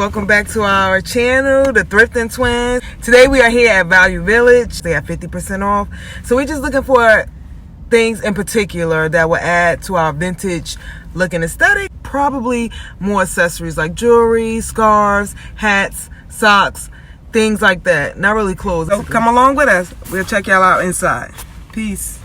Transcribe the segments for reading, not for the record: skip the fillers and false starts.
welcome back to our channel, the Thrifting Twins. Today we are here at Value Village. They have 50% off. So we're just looking for things in particular that will add to our vintage looking aesthetic. Probably more accessories like jewelry, scarves, hats, socks, things like that. Not really clothes. So come along with us. We'll check y'all out inside. Peace.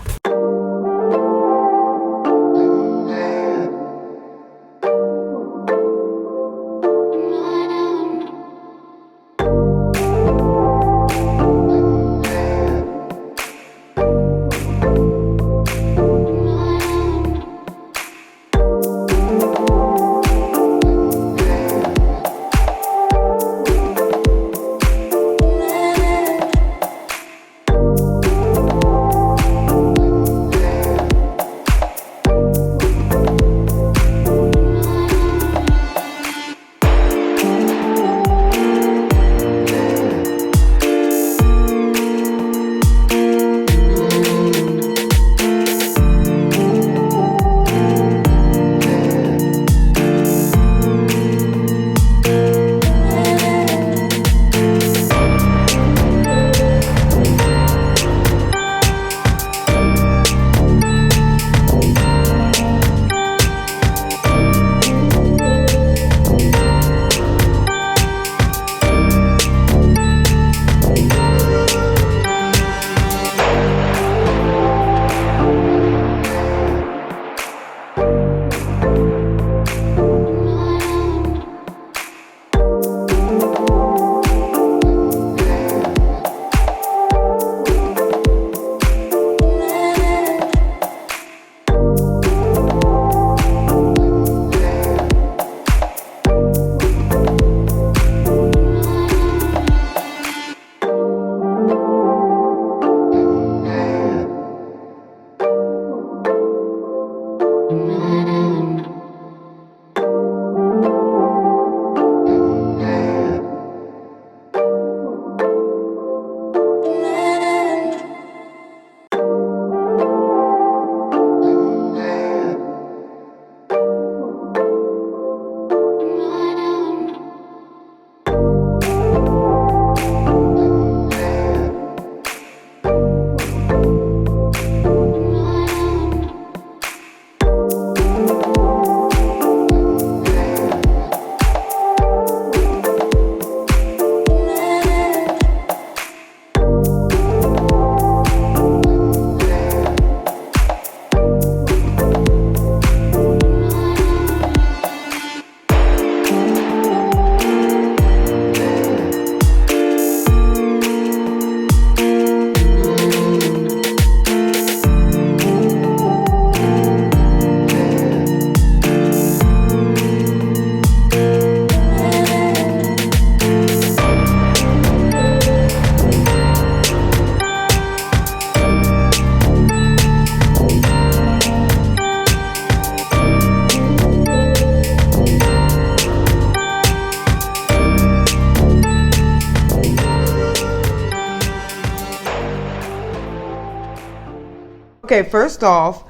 Okay, first off,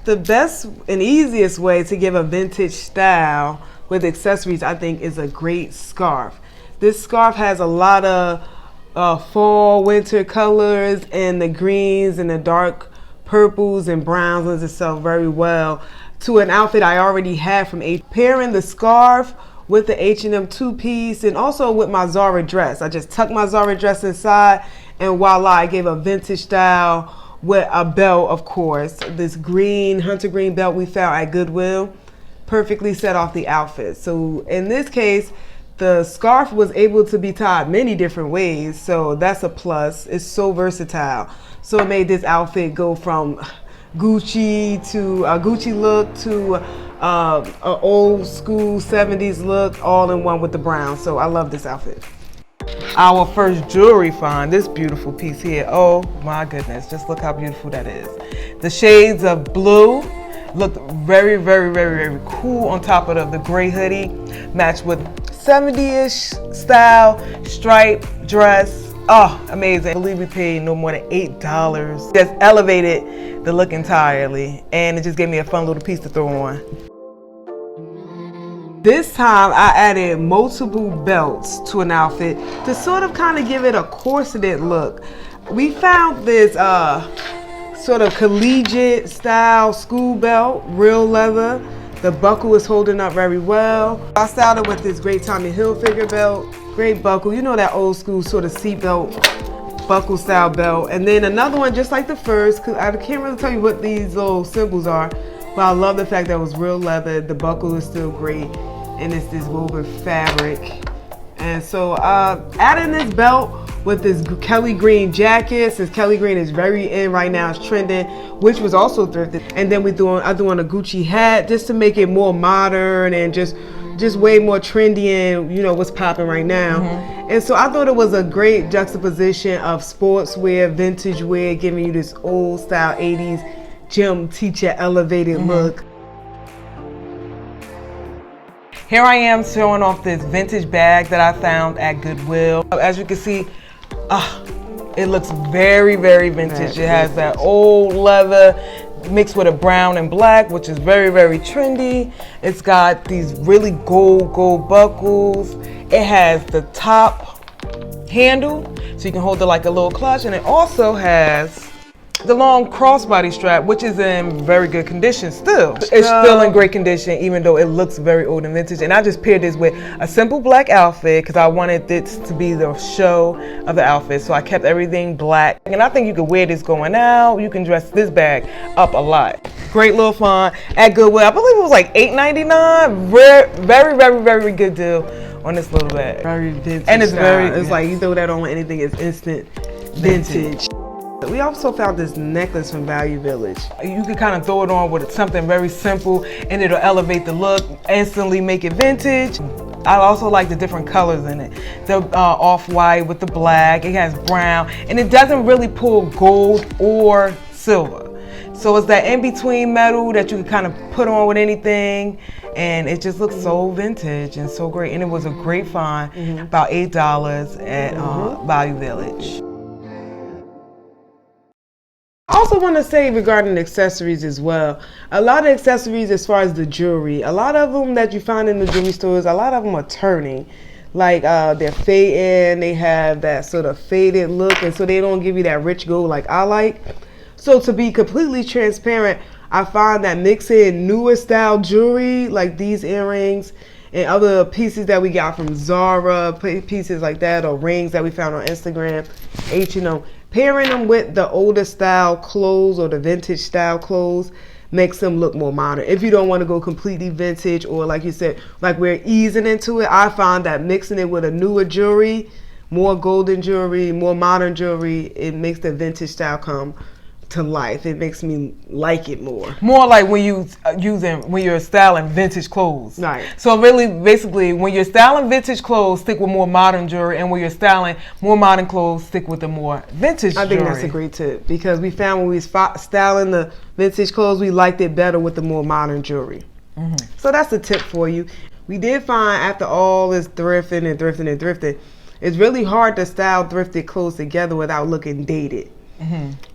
the best and easiest way to give a vintage style with accessories, I think, is a great scarf. This scarf has a lot of fall, winter colors, and the greens and the dark purples and browns lends itself very well to an outfit I already had from H. Pairing the scarf with the H&M two-piece and also with my Zara dress. I just tucked my Zara dress inside and voila, I gave a vintage style with a belt, of course. This green, hunter green belt we found at Goodwill perfectly set off the outfit. So in this case, the scarf was able to be tied many different ways, so that's a plus. It's so versatile. So it made this outfit go from Gucci to a Gucci look to an old school 70s look, all in one with the brown. So I love this outfit. Our first jewelry find, this beautiful piece here. Oh my goodness, just look how beautiful that is. The shades of blue look very, very, very, very cool on top of the gray hoodie, matched with 70-ish style stripe dress. Oh, amazing. I believe we paid no more than $8. Just elevated the look entirely, and it just gave me a fun little piece to throw on. This time I added multiple belts to an outfit to sort of kind of give it a corseted look. We found this sort of collegiate style school belt, real leather. The buckle is holding up very well. I styled it with this great Tommy Hilfiger belt, great buckle. You know that old school sort of seat belt, buckle style belt. And then another one just like the first, because I can't really tell you what these little symbols are, but I love the fact that it was real leather. The buckle is still great, and it's this woven fabric. And so adding this belt with this Kelly green jacket, since Kelly green is very in right now, it's trending, which was also thrifted. And then I threw on a Gucci hat just to make it more modern and just way more trendy and you know what's popping right now. And so I thought it was a great juxtaposition of sportswear, vintage wear, giving you this old style 80s gym teacher elevated look. Here I am showing off this vintage bag that I found at Goodwill. As you can see, it looks very, very vintage. It has that old leather mixed with a brown and black, which is very, very trendy. It's got these really gold buckles. It has the top handle, so you can hold it like a little clutch, and it also has the long crossbody strap, which is in very good condition still. It's still in great condition, even though it looks very old and vintage. And I just paired this with a simple black outfit because I wanted this to be the show of the outfit. So I kept everything black. And I think you could wear this going out. You can dress this bag up a lot. Great little fun at Goodwill. I believe it was like $8.99. Very, very, very good deal on this little bag. Very vintage. And it's it's like you throw that on with anything, it's instant vintage. We also found this necklace from Value Village. You can kind of throw it on with something very simple and it'll elevate the look, instantly make it vintage. I also like the different colors in it. The off-white with the black, it has brown, and it doesn't really pull gold or silver. So it's that in-between metal that you can kind of put on with anything, and it just looks so vintage and so great. And it was a great find, about $8 at Value Village. I also want to say regarding accessories as well, a lot of accessories as far as the jewelry, a lot of them that you find in the jewelry stores, a lot of them are turning. Like they're fading, they have that sort of faded look, and so they don't give you that rich gold like I like. So to be completely transparent, I find that mixing newer style jewelry like these earrings and other pieces that we got from Zara, pieces like that, or rings that we found on Instagram, H&M, pairing them with the older style clothes or the vintage style clothes makes them look more modern. If you don't want to go completely vintage, or like you said, like we're easing into it, I found that mixing it with a newer jewelry, more golden jewelry, more modern jewelry, it makes the vintage style come to life. It makes me like it more. More like when you're styling vintage clothes. Right. So really, basically, when you're styling vintage clothes, stick with more modern jewelry, and when you're styling more modern clothes, stick with the more vintage jewelry. I think that's a great tip, because we found when we was styling the vintage clothes, we liked it better with the more modern jewelry. So that's a tip for you. We did find after all this thrifting, it's really hard to style thrifted clothes together without looking dated.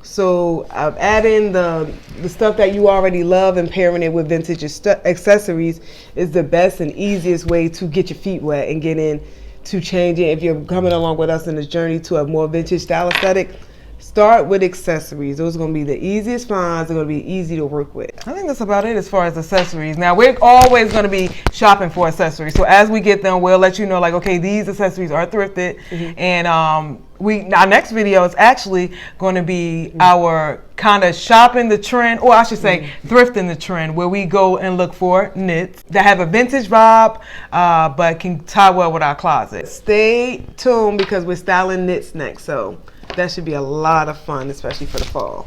So adding the stuff that you already love and pairing it with vintage accessories is the best and easiest way to get your feet wet and get in to changing. If you're coming along with us in this journey to a more vintage style aesthetic, start with accessories. Those are going to be the easiest finds. They're going to be easy to work with. I think that's about it as far as accessories. Now, we're always going to be shopping for accessories. So as we get them, we'll let you know, like, okay, these accessories are thrifted. And our next video is actually going to be our kind of shopping the trend, or I should say thrifting the trend, where we go and look for knits that have a vintage vibe, but can tie well with our closet. Stay tuned because we're styling knits next. So that should be a lot of fun, especially for the fall.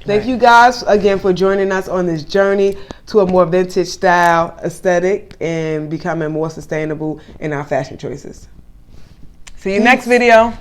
Thank you guys again for joining us on this journey to a more vintage style aesthetic and becoming more sustainable in our fashion choices. See you next video.